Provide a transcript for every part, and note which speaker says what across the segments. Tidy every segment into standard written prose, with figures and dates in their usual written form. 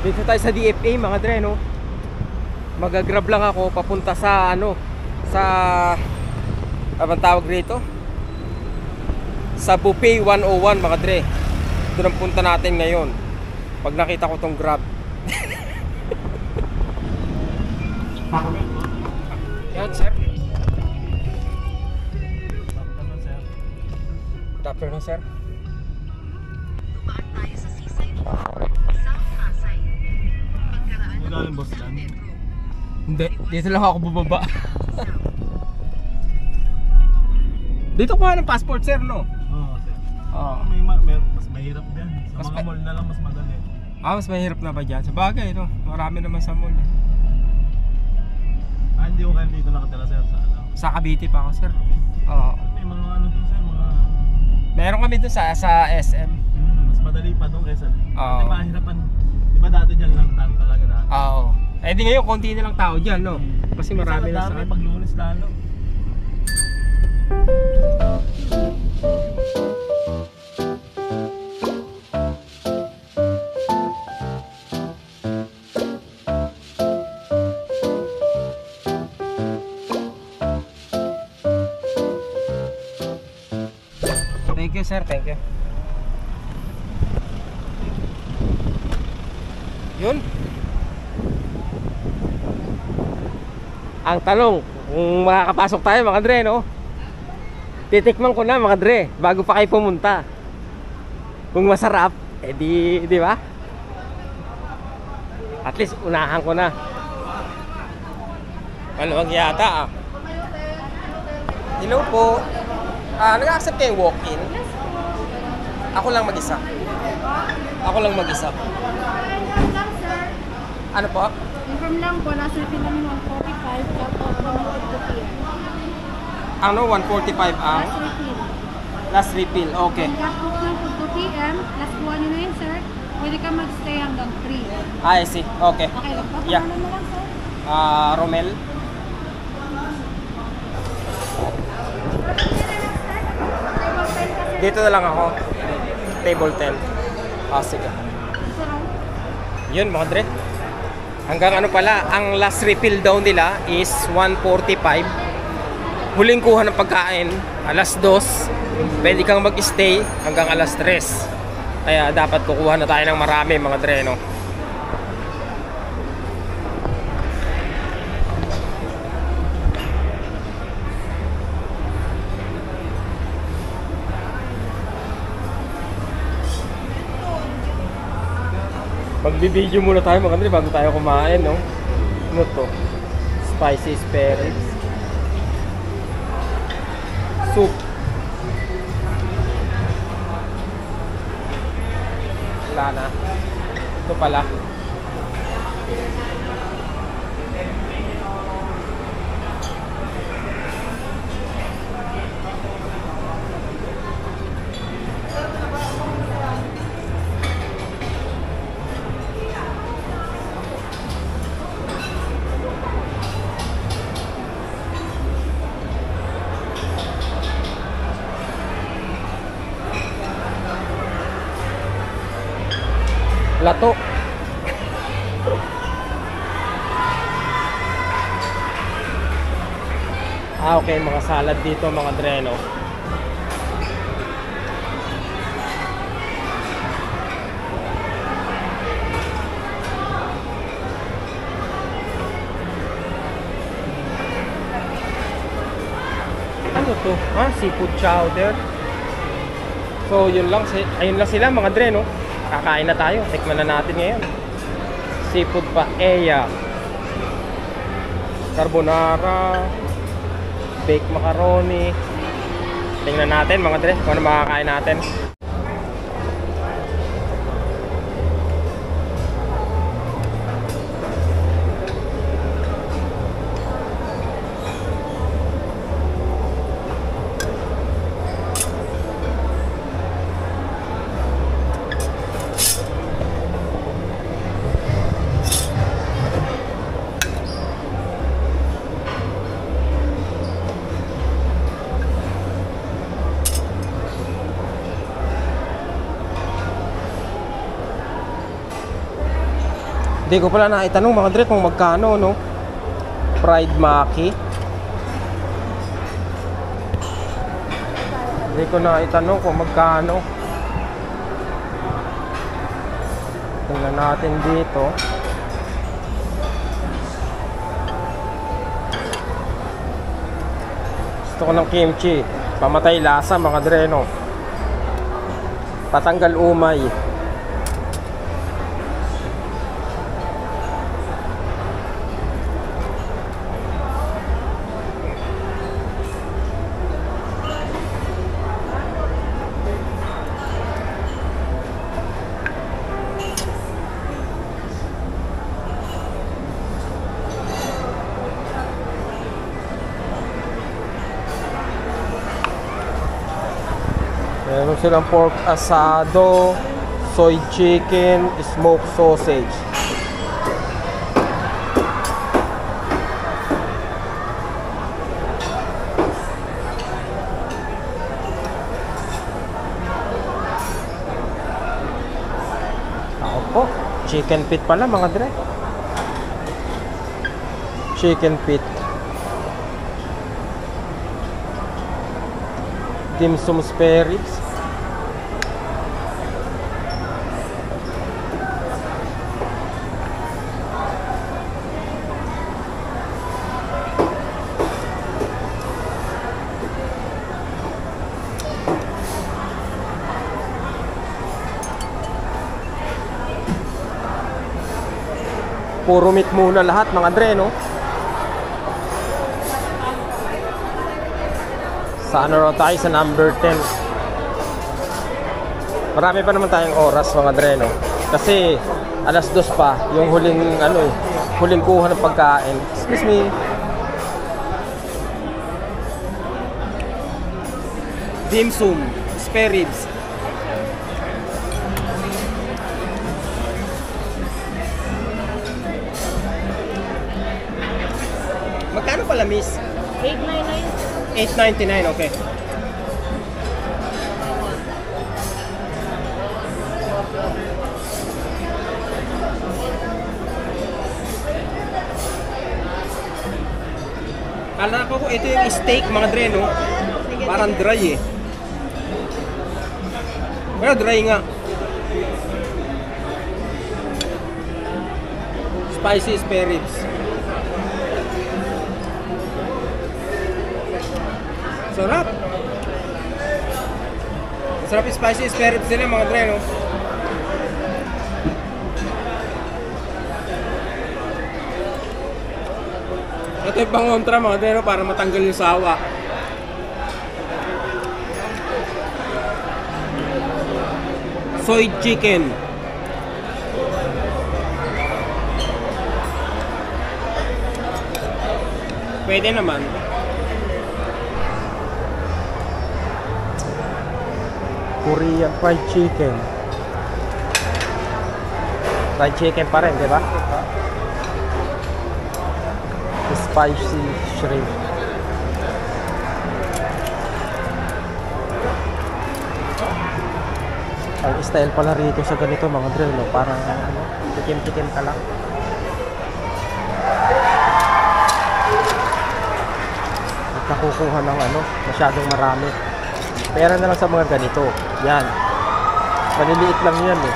Speaker 1: Dito tayo sa DFA mga dre, no? Magagrab lang ako papunta sa ano, sa abang tawag rito, sa Buffet 101 mga dre. Ito ang punta natin ngayon pag nakita ko tong Grab. Yan sir. Good afternoon sir.
Speaker 2: Galing boss lang.
Speaker 1: Hindi, dito lang ako bubaba. Dito kuha ng passport sir, no?
Speaker 2: Oo, sir.
Speaker 1: Oo.
Speaker 2: Mas mahirap din. Sa mga mall na lang mas madali.
Speaker 1: Mas mahirap na ba dyan? Sa bagay, no? Marami naman sa mall.
Speaker 2: Hindi ko kayo dito nakatira sir sa ano.
Speaker 1: Sa Cavite pa ako sir. Oo.
Speaker 2: May mga ano doon sir, mga...
Speaker 1: Meron kami doon sa SM.
Speaker 2: Mas madali pa doon kaysa.
Speaker 1: Oo.
Speaker 2: Kasi mahirapan. Diba dati dyan lang talaga dati?
Speaker 1: Oo. Eh di ngayon, konti na lang tao dyan, no? Kasi marami na sa...
Speaker 2: Pag Lunes lalo.
Speaker 1: Thank you sir, thank you. Yun. Ang tanong, kung makakapasok tayo mga dre, no? Titikman ko na mga dre bago pa kayo pumunta. Kung masarap, eh di ba? At least unahan ko na. Maluwag yata ah. Hello po. Nag-accept kayo walk-in? Ako lang mag-isa. Ako lang mag-isa. Ano po?
Speaker 3: Confirm lang po, last refill lang 145, cut off naman 2 p.m.
Speaker 1: Ano? 145 ang?
Speaker 3: Last refill.
Speaker 1: Last refill, okay.
Speaker 3: Cut off lang po 2 p.m. Last kuha nyo na yun, sir. Pwede ka mag-stay hanggang 3.
Speaker 1: I see, okay.
Speaker 3: Okay lang po?
Speaker 1: Yeah.
Speaker 3: Kumanan mo lang, sir.
Speaker 1: Romel. Dito na lang ako. Table 10. Sige. Yun mga dre. Hanggang ano pala, ang last refill daw nila is 145. Huling kuha ng pagkain, alas 2. Pwede kang mag-stay hanggang alas 3. Kaya dapat kukuha na tayo ng marami mga dre, no? Magbibideo muna tayo mga dre bago tayo kumain, no? Ano to? Spicy spare ribs. Soup. Wala na. Ito pala. Lato. Okay, mga salad dito mga dreno. Ano to? Seafood chowder. So yun lang, ayun lang sila mga dreno. Kakain na tayo. Tikman na natin ngayon. Seafood paella, carbonara, baked macaroni. Tingnan natin mga dre kung ano makakain natin. Hindi ko pala naitanong mga dre kung magkano, no? Fried maki. Hindi ko naitanong kung magkano. Tingnan natin dito. Gusto ko ng kimchi. Pamatay lasa mga dre, no? Patanggal umay. Meron silang pork asado, soy chicken, smoked sausage. Ako po, chicken feet pala mga dre. Chicken feet. Dim sum spare ribs. Puro meat muna lahat mga dre, no? Sa ano raw tayo? Sa number 10. Marami pa naman tayong oras mga dre, no? Kasi alas 2 pa yung huling ano eh, huling kuha ng pagkain. Excuse me. Dim sum, spare ribs. Magkano pala, miss?
Speaker 3: 899.
Speaker 1: 8.99, okay. Kala ko ito yung steak mga dre, no? Parang dry eh. Pero dry nga. Spicy spare ribs. Sarap. Sarap yung spicy spare ribs nila mga dre, no? Ito yung pangontra mga dre, no? Para matanggal yung sawa. Soy chicken. Pwede naman. Korean fried chicken. Fried chicken pa rin, di ba? Spicy shrimp. Ang style pala rito sa ganito mga dre, no? Parang ano, tikim-tikim ka lang. At nakukuha ng ano, masyadong marami. Pera na lang sa mga ganito. Yan. Maliliit lang yan eh.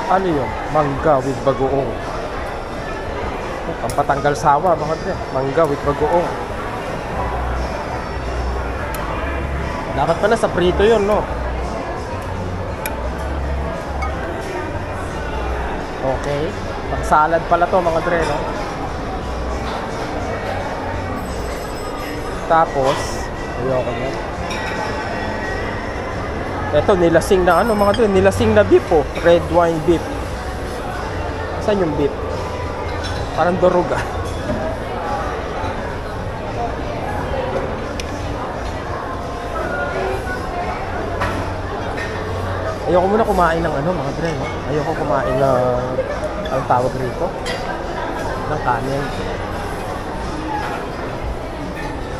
Speaker 1: Ano yun? Mangga with bagoong. Pampatanggal sawa mga dre. Mangga with bagoong. Dapat pala sa prito yun, no? Okay. Pang salad pala to mga dre, no? Tapos ayoko na. Ito nilasing na ano mga dre, nilasing na beef oh. Red wine beef. Saan yung beef? Parang durog ah. Ayoko muna kumain ng ano mga dre, no? Ayoko kumain ng ang tawag rito ng kanin.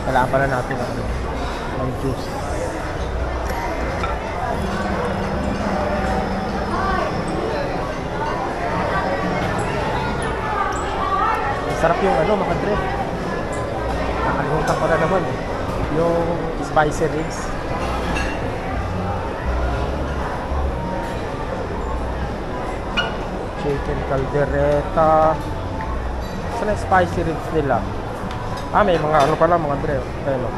Speaker 1: Kailangan pala natin ng juice. Sarap yung mga Dre. Nakalimutan ko na naman yung spicy ribs. Chicken caldereta. Saan yung spicy ribs nila? May mga pala mga Dre. Ayun,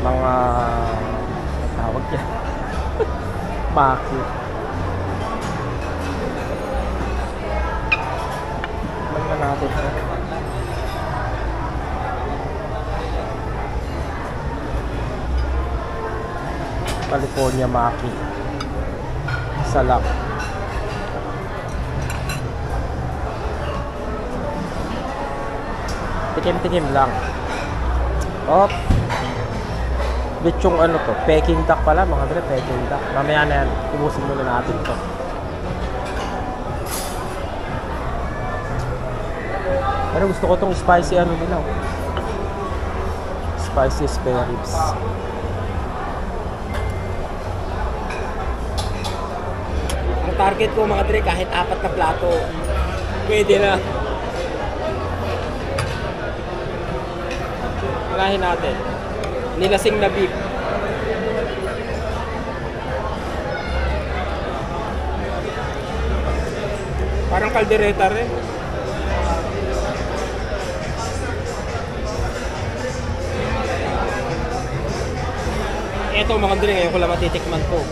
Speaker 1: mga tawag yan. Maki. Natin California Maki salak. Tikim-tikim lang. Lechong to, Peking duck pala mga Dre, Peking duck. Mamaya na yan, ubusin muna natin to. Pero gusto ko tong spicy nila. Spicy spare ribs. Ang target ko mga Dre, kahit 4 na plato, pwede na. Unahin natin. Nilasing na beef. Parang kaldereta rin. Ito mga Dre, ngayon ko lang matitikman ko.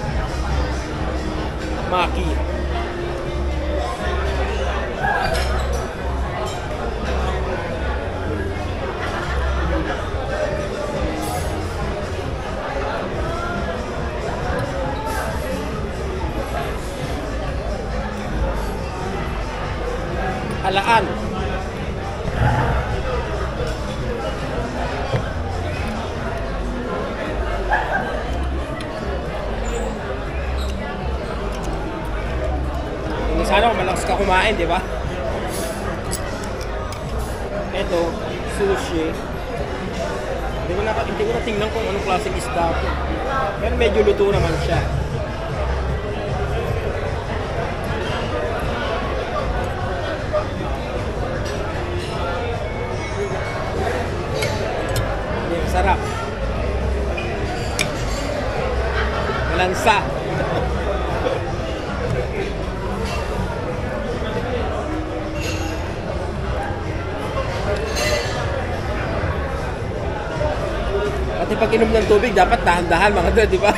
Speaker 1: Maki. Alaan. Sana malakas ka kumain, di ba? Ito, sushi. Hindi ko na tingnan kung anong klaseng isda ito. Pero medyo luto naman siya. Sarap. Malansa. At pag inom ng tubig, dapat dahan-dahan mga Dre, di ba?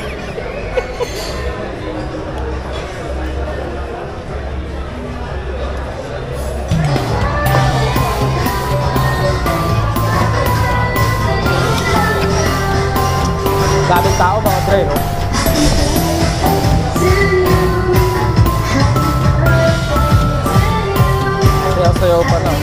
Speaker 1: Daming tao mga Dre, no? Sayaw-sayaw pa na.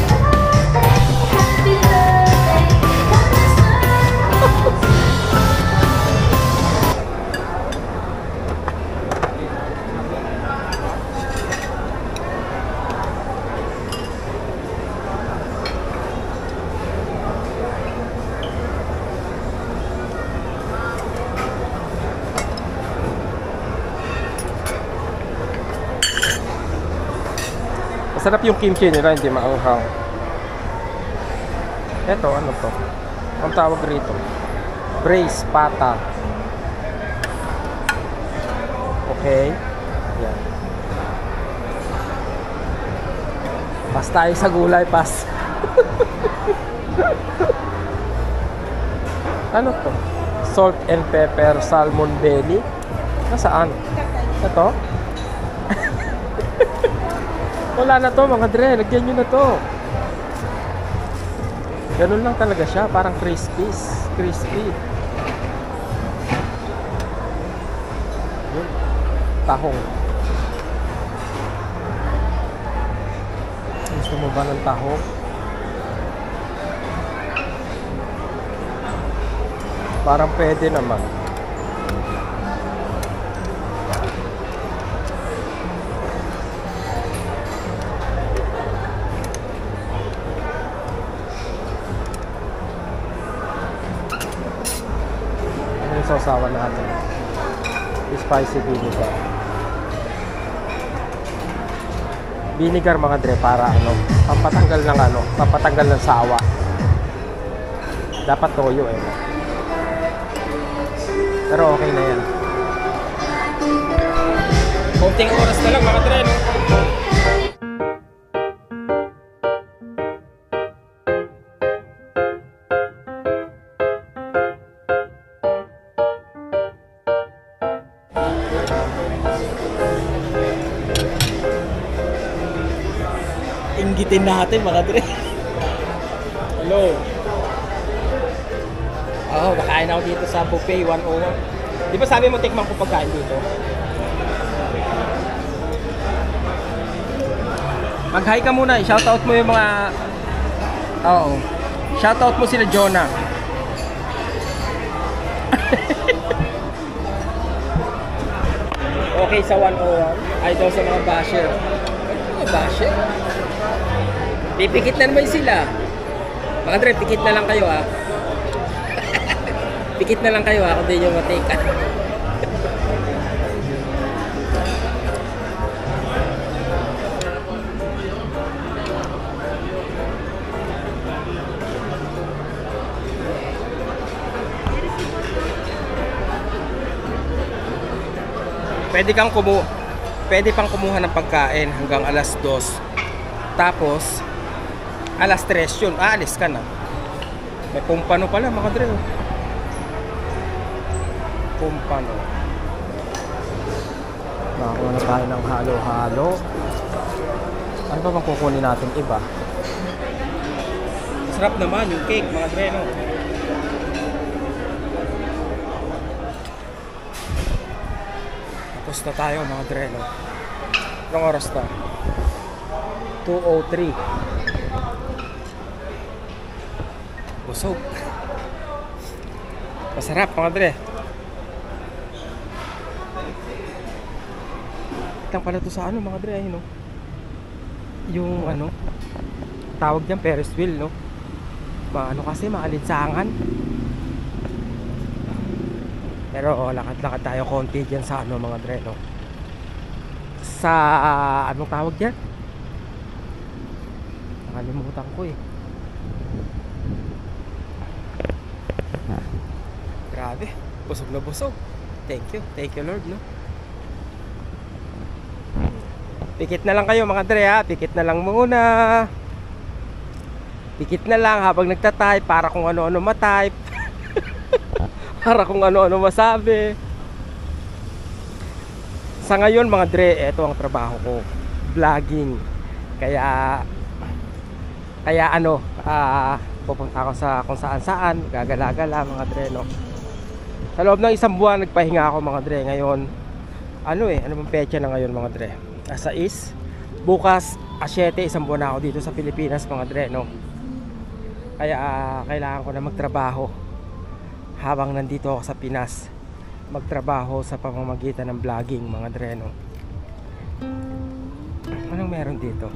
Speaker 1: Masarap yung kimchi nila, hindi maanghang. Ito, ano to? Ang tawag rito? Braised pata. Okay. Yan. Pas tayo sa gulay, pas. Ano to? Salt and pepper salmon belly. Nasaan? Ito? Wala na to mga Dre, lagyan nyo na to. Ganun lang talaga siya, parang crispy. Yun. Tahong. Gusto mo ba ng tahong? Parang pwede naman. sausawan natin. Spicy vinegar. Vinegar mga dre para ano, pampatanggal ng sawa. Dapat toyo eh. Pero okay na yan. Konting oras na lang mga dre, no? Inggitin natin mga dre. Hello. Nakain ako dito sa buffet 101. Di ba sabi mo tikman ko pagkain dito? Mag-hi ka muna, shoutout mo yung mga... Oo. Shoutout mo sila Jonah. Okay sa 101. Idol sa mga basher. Mga basher? Pipikit na naman sila. Mga dre, pikit na lang kayo ha. Pikit na lang kayo ha kung di nyo matika. Pwede pang kumuha ng pagkain hanggang alas 2. Tapos alas 3 yun, aalis ka na. May pumpano pala mga dre. Pumpano. Nakakuha na tayo ng halo-halo. Ano pa bang kukunin natin iba? Sarap naman yung cake mga dre, no? Tapos na tayo mga dre, no? Anong oras na? 2:03. Busog. Masarap mga dre. Lang pala to sa ano mga dre, no? Yung ano tawag diyan, Ferris wheel, no? Ano kasi maalinsangan. Pero lakad-lakad tayo konti diyan sa ano mga dre, no? Sa anong tawag diyan? Nakalimutan ko eh. Grabe, busog na busog. Thank you Lord, no? Pikit na lang kayo mga dre ha, pikit na lang muna. Pikit na lang habang nagta-type para kung ano-ano ma-type. Para kung ano-ano masabi. Sa ngayon mga dre, eto ang trabaho ko, vlogging. Kaya pupunta ako sa kung saan-saan, gagala-gala mga dre, no? Sa loob ng isang buwan nagpahinga ako mga dre. Ngayon ano bang petsa na ngayon mga dre? 6. Bukas 7, isang buwan na ako dito sa Pilipinas mga dre, no? Kaya kailangan ko na magtrabaho habang nandito ako sa Pinas. Magtrabaho sa pamamagitan ng vlogging mga dre, no? Anong meron dito?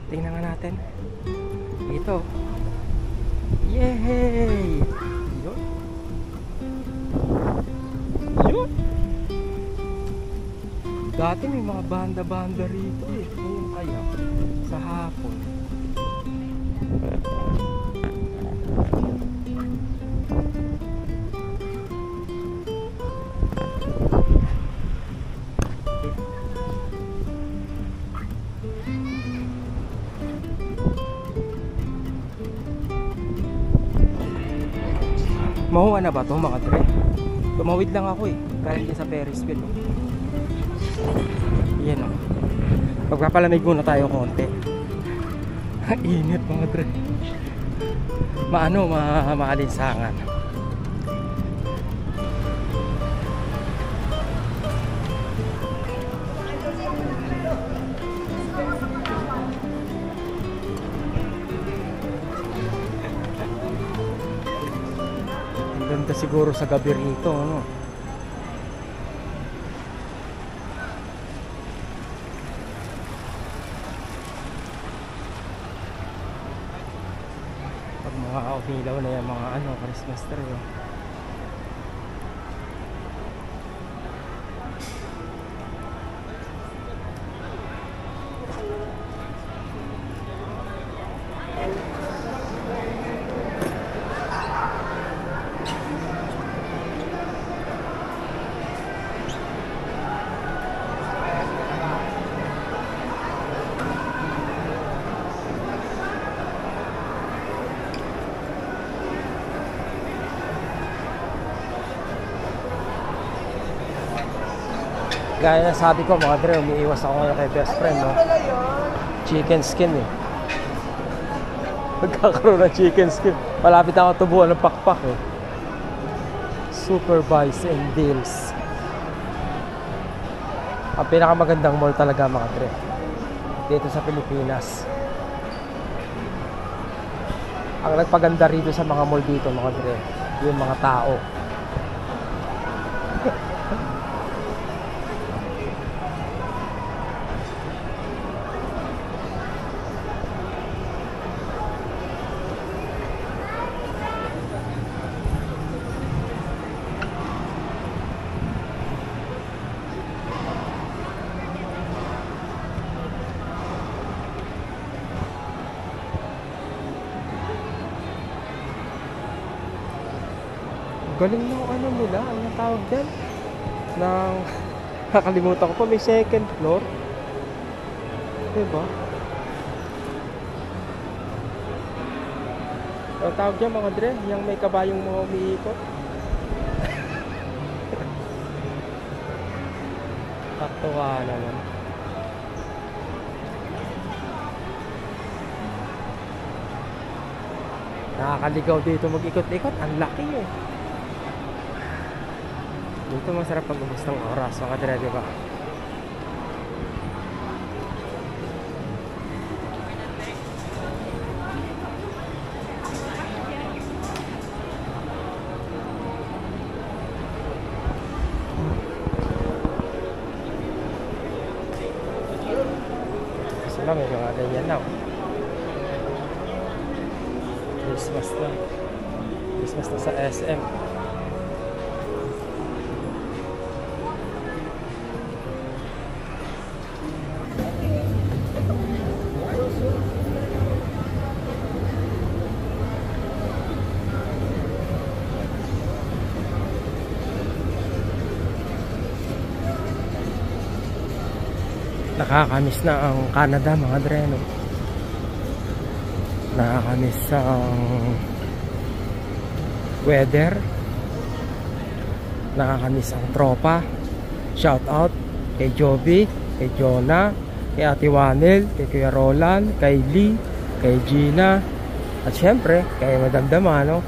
Speaker 1: Tingnan nga natin. Ito. Yay! Yun. Dati may mga banda-banda rito eh. Ngayon kaya sa hapon. Mahuwa na ba to mga dre? Tumawid lang ako eh. Galing din sa Ferris wheel. Yan o. Pagpapalamig muna tayo konti. Ang init mga dre. Maalinsangan. Ganda siguro sa gabi rito, ano? Pag mga umilaw na yung mga Christmas tree, oh. Gaya na sabi ko mga dre, umiiwas ako ngayon kay best friend, no? Chicken skin eh. Magkakaroon ng chicken skin. Malapit na ako tubuan ng pakpak eh. Super buys and deals. Ang pinakamagandang mall talaga mga dre dito sa Pilipinas. Ang nagpaganda rito sa mga mall dito mga dre, yung mga tao. Galing ng ano nila, ang tawag dyan ng kakalimutan ko pa, may second floor, diba? Ang tawag dyan mga dre, yung may kabayong mga umiikot. Kaktuwa naman. Nakakaligaw dito mag-ikot-ikot, ang laki eh. Dito masarap pag-ubos ng oras, mga dre, diba? Kasi lang, may mga ganyan na. Christmas na. Christmas na sa SM. Nakakamiss na ang Canada mga dre, no? Nakakamiss ang weather. Nakakamiss ang tropa. Shout out kay Joby, kay Jonah, kay Ate Wanel, kay Kuya Roland, kay Lee, kay Gina, at syempre kay Madam Damano.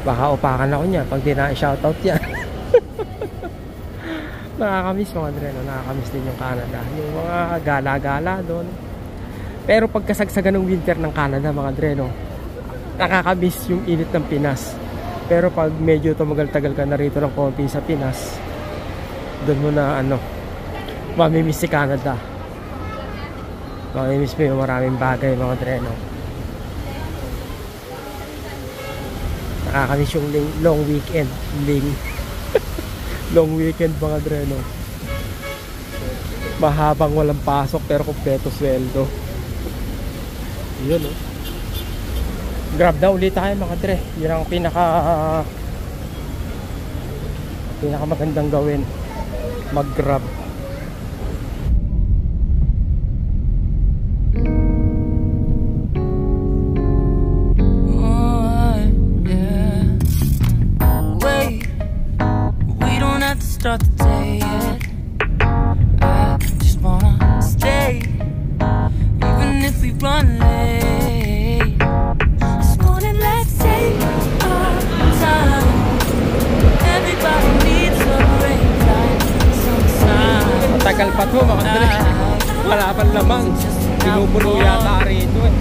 Speaker 1: Baka upakan ako niya pag di na-shout out yan. Nakakamiss mga dre, no? Nakakamiss din yung Canada, yung mga gala-gala doon. Pero pagkasagsagan ng winter ng Canada mga dre, no, nakakamiss yung init ng Pinas. Pero pag medyo tumagal-tagal ka na rito ng konti sa Pinas, doon mo na ano, mamimiss si Canada. Mamimiss mo yung maraming bagay mga dre, no? Nakakamiss yung long weekend. Long weekend mga dre, no? Mahabang walang pasok pero kumpleto sweldo. Yun, no? Grab na ulit tayo mga dre. Yun ang pinaka magandang gawin, mag grab.
Speaker 4: Start the day yet. I just wanna stay, even if we run late. This morning, let's take our time. Everybody needs a break, like some sun.
Speaker 1: Matagal pa to mga dre. Wala pang lamang. Pinupuno yata rito eh.